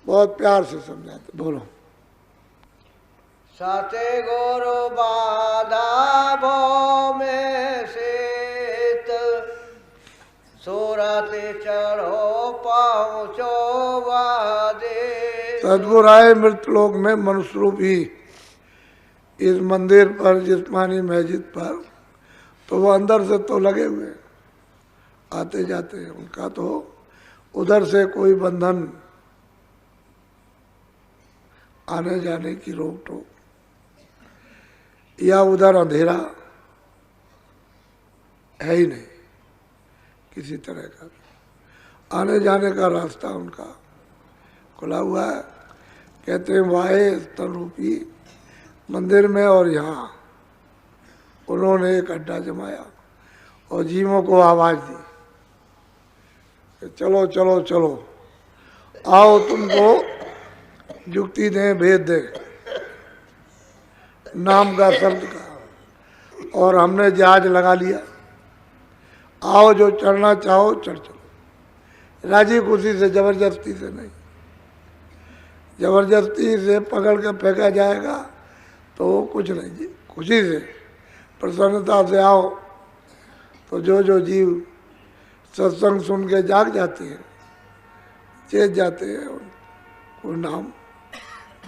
बहुत प्यार से समझाते। बोलो। सते गुरु बाधा भो में शीत सूरत चढ़ो पहुँचो वादे। सदगुरु आए मृतलोक में मनुष्य रूप ही इस मंदिर पर, जिस्मानी मस्जिद पर, तो वो अंदर से तो लगे हुए आते जाते हैं। उनका तो उधर से कोई बंधन, आने जाने की रोक टोक, या उधर अंधेरा है ही नहीं किसी तरह का। आने जाने का रास्ता उनका खुला हुआ है। कहते हैं वाहे स्तन रूपी मंदिर में और यहाँ उन्होंने एक अड्डा जमाया और जीवों को आवाज दी कि चलो चलो चलो, आओ तुमको जुक्ति दें, भेद दें, नाम का, शब्द का। और हमने जहाज लगा लिया, आओ जो चढ़ना चाहो चढ़ चलो, राजी खुशी से, जबरदस्ती से नहीं। जबरदस्ती से पकड़ के फेंका जाएगा तो कुछ नहीं जी, खुशी से, प्रसन्नता से आओ। तो जो जीव सत्संग सुन के जाग जाते हैं, चेत जाते हैं, उनको नाम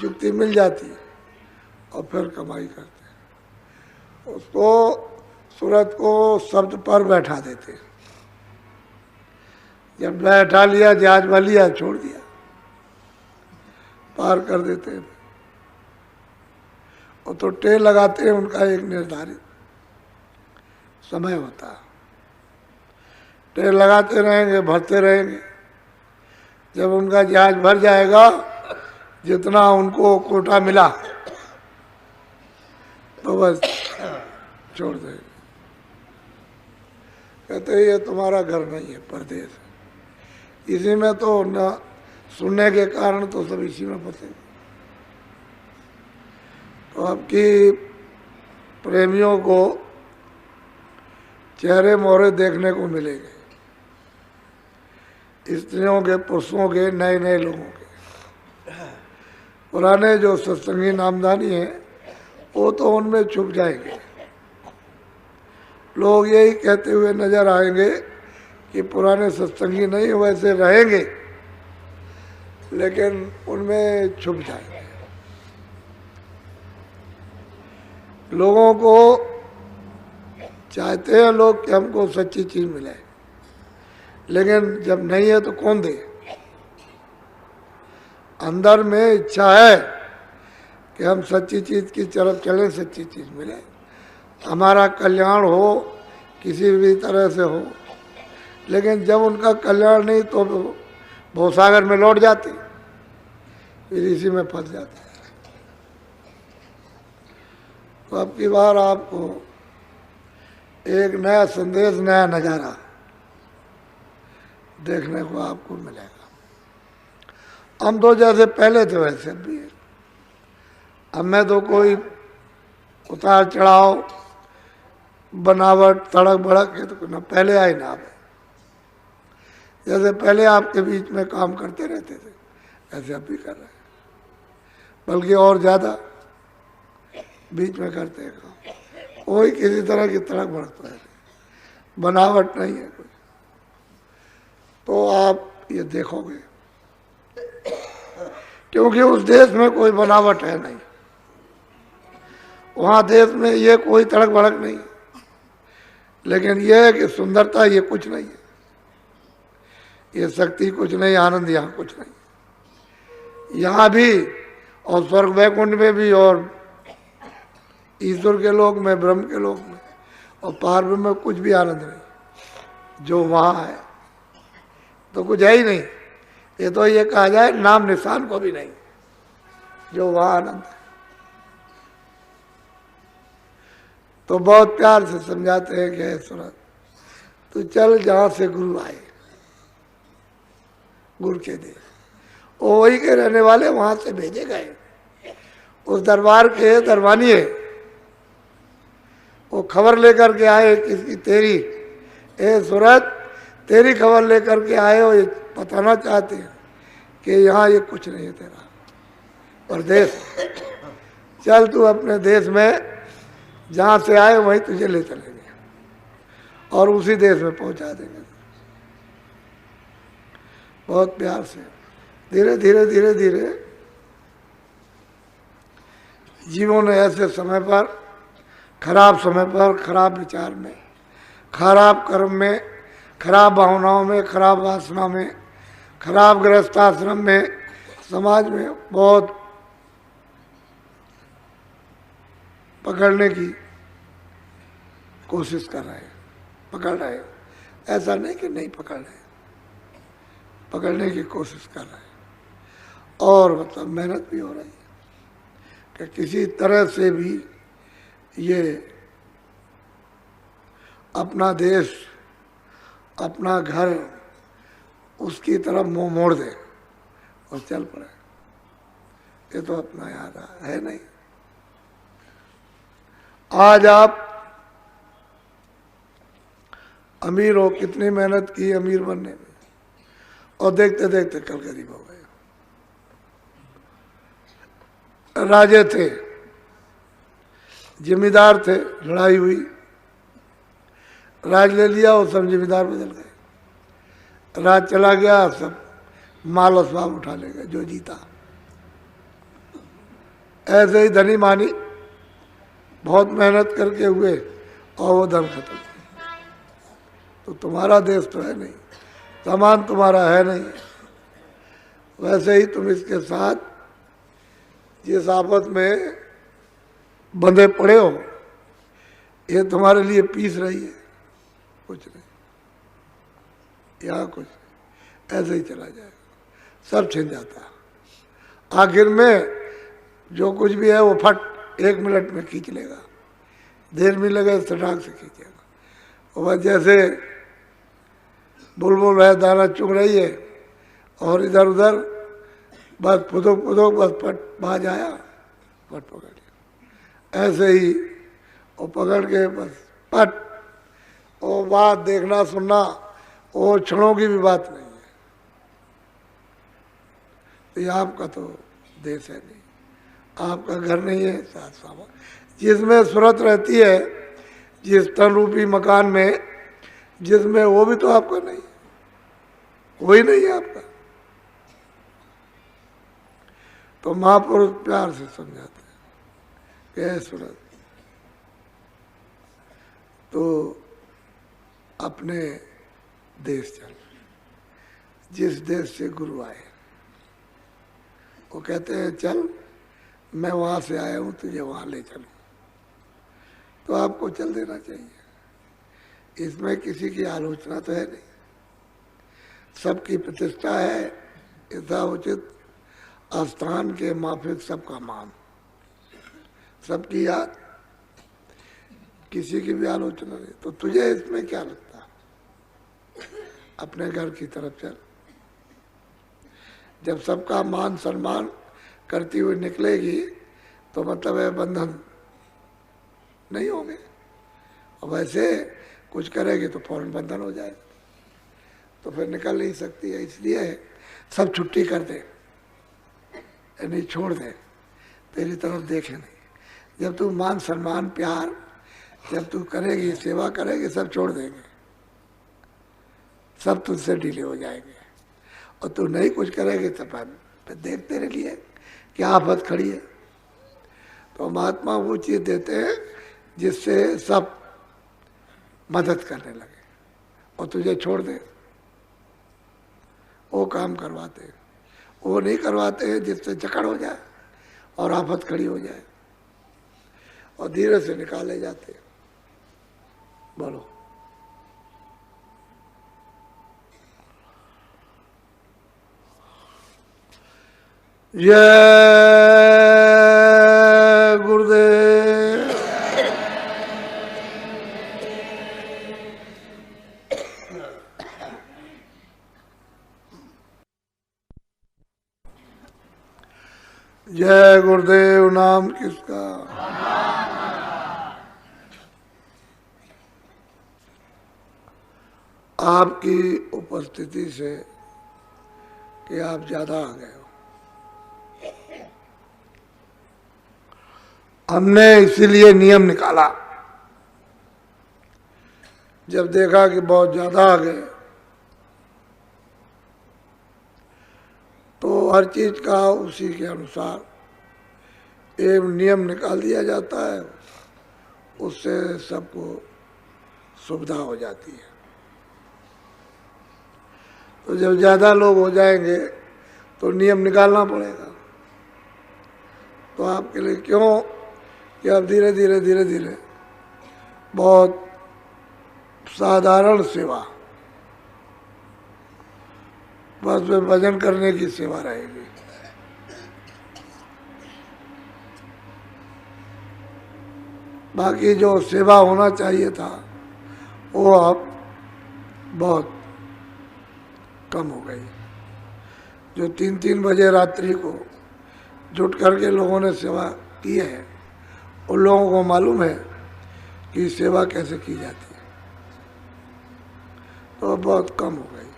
जुक्ति मिल जाती है और फिर कमाई करते हैं। उसको सूरत को शब्द पर बैठा देते हैं। जब बैठा लिया, जहाज में लिया, छोड़ दिया, पार कर देते हैं। और तो टेल लगाते हैं, उनका एक निर्धारित समय होता है। टेल लगाते रहेंगे, भरते रहेंगे। जब उनका जहाज भर जाएगा, जितना उनको कोटा मिला, तो बस छोड़ देंगे। कहते हैं ये तुम्हारा घर नहीं है, परदेश है। इसी में तो न सुनने के कारण तो सब इसी में फंसे। तो आपकी प्रेमियों को चेहरे मोहरे देखने को मिलेंगे, स्त्रियों के, पुरुषों के, नए नए लोगों के। पुराने जो सत्संगी नामदानी हैं वो तो उनमें छुप जाएंगे। लोग यही कहते हुए नजर आएंगे कि पुराने सत्संगी नहीं वैसे रहेंगे, लेकिन उनमें छुप जाएंगे। लोगों को चाहते हैं लोग कि हमको सच्ची चीज मिले, लेकिन जब नहीं है तो कौन दे। अंदर में इच्छा है कि हम सच्ची चीज की तरफ चलें, सच्ची चीज मिले, हमारा कल्याण हो, किसी भी तरह से हो। लेकिन जब उनका कल्याण नहीं तो भवसागर में लौट जाते, फिर इसी में फंस जाते। तो अब की बार आपको एक नया संदेश, नया नज़ारा देखने को आपको मिलेगा। हम तो जैसे पहले थे वैसे भी है। अब में तो कोई उतार चढ़ाव, बनावट, तड़क भड़क है तो न पहले आई ना अब। जैसे पहले आपके बीच में काम करते रहते थे, ऐसे अब भी कर रहे हैं, बल्कि और ज़्यादा बीच में करते हैं काम। कोई किसी तरह की तड़क भड़क तो है, बनावट नहीं है कोई। तो आप ये देखोगे, क्योंकि उस देश में कोई बनावट है नहीं, वहाँ देश में ये कोई तड़क भड़क नहीं। लेकिन यह है कि सुंदरता ये कुछ नहीं है, ये शक्ति कुछ नहीं, आनंद यहाँ कुछ नहीं। यहाँ भी और स्वर्ग वैकुंठ में भी, और ईश्वर के लोक में, ब्रह्म के लोक में और पार में कुछ भी आनंद नहीं जो वहाँ है। तो कुछ है ही नहीं। ये तो ये कहा जाए नाम निशान को भी नहीं जो वहाँ आनंद है। तो बहुत प्यार से समझाते हैं कि सूरत तू चल जहाँ से गुरु आए, गुरु के दे, वो वही के रहने वाले वहाँ से भेजे गए। उस दरबार के दरबानी है, वो खबर लेकर के आए किसकी, तेरी। ए सूरत, तेरी खबर लेकर के आए हो, ये बताना चाहते हैं कि यहाँ ये कुछ नहीं है तेरा, परदेश। चल तू अपने देश में जहाँ से आए वहीं तुझे ले चलेंगे और उसी देश में पहुँचा देंगे। बहुत प्यार से धीरे धीरे धीरे धीरे जीवों ने ऐसे समय पर, खराब समय पर, खराब विचार में, खराब कर्म में, खराब भावनाओं में, खराब वासना में, खराब गृहस्थाश्रम में, समाज में बहुत पकड़ने की कोशिश कर रहे हैं, पकड़ रहे हैं। ऐसा नहीं कि नहीं पकड़ रहे, पकड़ने की कोशिश कर रहे हैं और मतलब मेहनत भी हो रही है कि किसी तरह से भी ये अपना देश, अपना घर उसकी तरफ मुंह मोड़ दे और चल पड़े। ये तो अपना याद है नहीं। आज आप अमीर हो, कितनी मेहनत की अमीर बनने में, और देखते देखते कल गरीब हो गए। राजे थे, जिम्मेदार थे, लड़ाई हुई, राज ले लिया और सब जिम्मेदार बदल गए। राज चला गया, सब माल असबाब उठा ले गए जो जीता। ऐसे ही धनी मानी बहुत मेहनत करके हुए और वो धन खत्म। तो तुम्हारा देश तो है नहीं, सामान तुम्हारा है नहीं। वैसे ही तुम इसके साथ जिस आफत में बंधे पड़े हो, ये तुम्हारे लिए पीस रही है, कुछ नहीं, यहाँ कुछ नहीं, ऐसे ही चला जाएगा, सब छिन जाता है। आखिर में जो कुछ भी है वो फट 1 मिनट में खींच लेगा, देर में लगे सटाक से खींचेगा। और जैसे बुलबुल है, दाना चुग रही है और इधर उधर बस फुदुक फुदुक, बस पट बाज आया, पट पकड़ लिया। ऐसे ही वो पकड़ के बस पट, वो बात देखना सुनना वो क्षणों की भी बात नहीं है। तो ये आपका तो देश है नहीं, आपका घर नहीं है, साथ सामान जिसमें सूरत रहती है, जिस तन रूपी मकान में, जिसमें वो भी तो आपका नहीं है, वही नहीं है आपका। तो महापुरुष प्यार से समझाते हैं कि है सूरत, तो अपने देश चल, जिस देश से गुरु आए। वो कहते हैं चल, मैं वहाँ से आया हूँ, तुझे वहाँ ले चलूँ, तो आपको चल देना चाहिए। इसमें किसी की आलोचना तो है नहीं, सबकी प्रतिष्ठा है, यथा उचित स्थान के माफिक सबका मान, सबकी याद, किसी की भी आलोचना नहीं। तो तुझे इसमें क्या लगता, अपने घर की तरफ चल। जब सबका मान सम्मान करती हुई निकलेगी तो मतलब है बंधन नहीं होंगे, और वैसे कुछ करेगी तो फौरन बंधन हो जाएगा, तो फिर निकल नहीं सकती है। इसलिए सब छुट्टी कर दे, नहीं छोड़ दे, तेरी तरफ देखे नहीं। जब तू मान सम्मान प्यार जब तू करेगी, सेवा करेगी, सब छोड़ देंगे, सब तुझसे ढीले हो जाएंगे। और तू नहीं कुछ करेगी तो फिर देख तेरे लिए क्या आफत खड़ी है। तो महात्मा वो चीज़ देते हैं जिससे सब मदद करने लगे और तुझे छोड़ दे, वो काम करवाते, वो नहीं करवाते हैं जिससे जकड़ हो जाए और आफत खड़ी हो जाए, और धीरे से निकाले जाते हैं। बोलो। जय गुरुदेव। जय गुरुदेव। नाम किसका? आपकी उपस्थिति से कि आप ज़्यादा आ गए हो। हमने इसीलिए नियम निकाला, जब देखा कि बहुत ज़्यादा आ गए तो हर चीज़ का उसी के अनुसार एक नियम निकाल दिया जाता है, उससे सबको सुविधा हो जाती है। तो जब ज़्यादा लोग हो जाएंगे तो नियम निकालना पड़ेगा। तो आपके लिए क्यों कि अब धीरे धीरे धीरे धीरे बहुत साधारण सेवा, बस में भजन करने की सेवा रहेगी। बाकी जो सेवा होना चाहिए था वो अब बहुत कम हो गई। जो 3-3 बजे रात्रि को जुट करके लोगों ने सेवा की है, उन लोगों को मालूम है कि सेवा कैसे की जाती है, तो अब बहुत कम हो गई।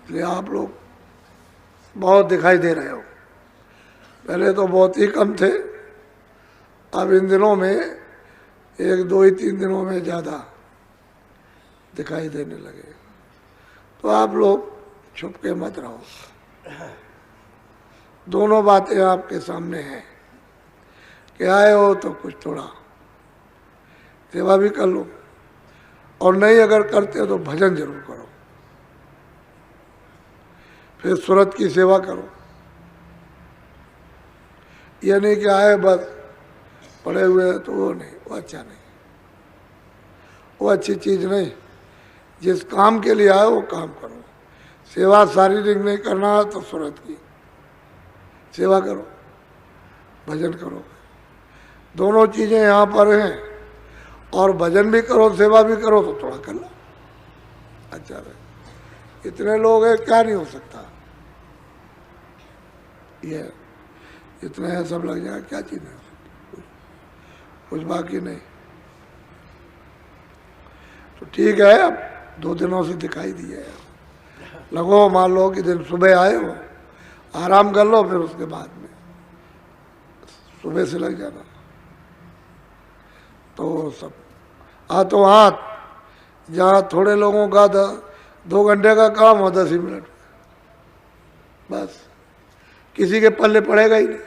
इसलिए आप लोग बहुत दिखाई दे रहे हो, पहले तो बहुत ही कम थे, अब इन दिनों में 1, 2 ही 3 दिनों में ज़्यादा दिखाई देने लगे। तो आप लोग छुप के मत रहो, दोनों बातें आपके सामने हैं कि आए हो तो कुछ थोड़ा सेवा भी कर लो, और नहीं अगर करते हो तो भजन जरूर करो, फिर सूरत की सेवा करो। ये नहीं कि आए बस पड़े हुए तो वो नहीं, वो अच्छा नहीं, वो अच्छी चीज़ नहीं। जिस काम के लिए आए वो काम करो। सेवा शारीरिक नहीं करना है तो सूरत की सेवा करो, भजन करो, दोनों चीज़ें यहाँ पर हैं। और भजन भी करो, सेवा भी करो तो थोड़ा कर लो, अच्छा रहे। इतने लोग हैं, क्या नहीं हो सकता, ये इतने हैं, सब लग जाए, क्या चीज़ नहीं हो सकती, कुछ बाकी नहीं। तो ठीक है, अब 2 दिनों से दिखाई दिए, लगो मान लो कि दिन सुबह आए हो, आराम कर लो, फिर उसके बाद में सुबह से लग जाना। तो सब हाथों हाथ, जहाँ थोड़े लोगों का 2 घंटे का काम हो 10 ही मिनट, बस किसी के पल्ले पड़ेगा ही नहीं,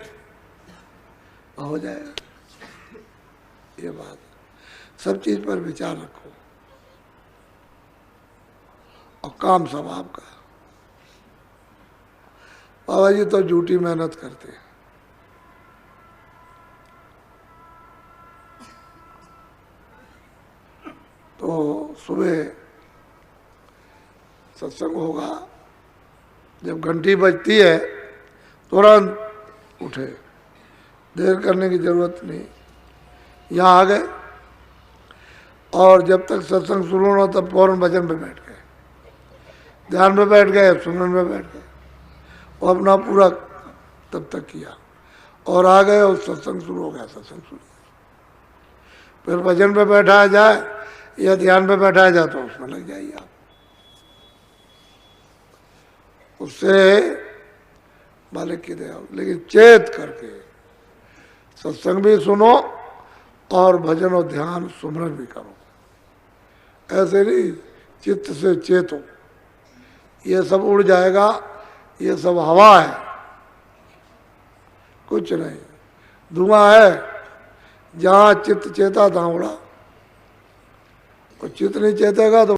हो जाएगा। ये बात, सब चीज़ पर विचार रखो और काम सब आपका। बाबा जी तो झूठी मेहनत करते हैं, तो सुबह सत्संग होगा, जब घंटी बजती है तुरंत उठे, देर करने की जरूरत नहीं, यहाँ आ गए और जब तक सत्संग शुरू होना तब फौरन भजन पे बैठ गए, ध्यान में बैठ गए, सुमरन में बैठ गए, और अपना पूरा तब तक किया और आ गए और सत्संग शुरू हो गया, सत्संग शुरू। फिर भजन पे बैठाया जाए या ध्यान पे बैठाया जाए तो उसमें लग जाइए आप, उससे मालिक की दया। लेकिन चेत करके सत्संग भी सुनो और भजन और ध्यान सुमरन भी करो, ऐसे नहीं चित्त से चेतो, ये सब उड़ जाएगा, ये सब हवा है, कुछ नहीं, धुआं है। जहाँ चित्त चेता तहाँ उड़ा, और चित्त नहीं चेतेगा तो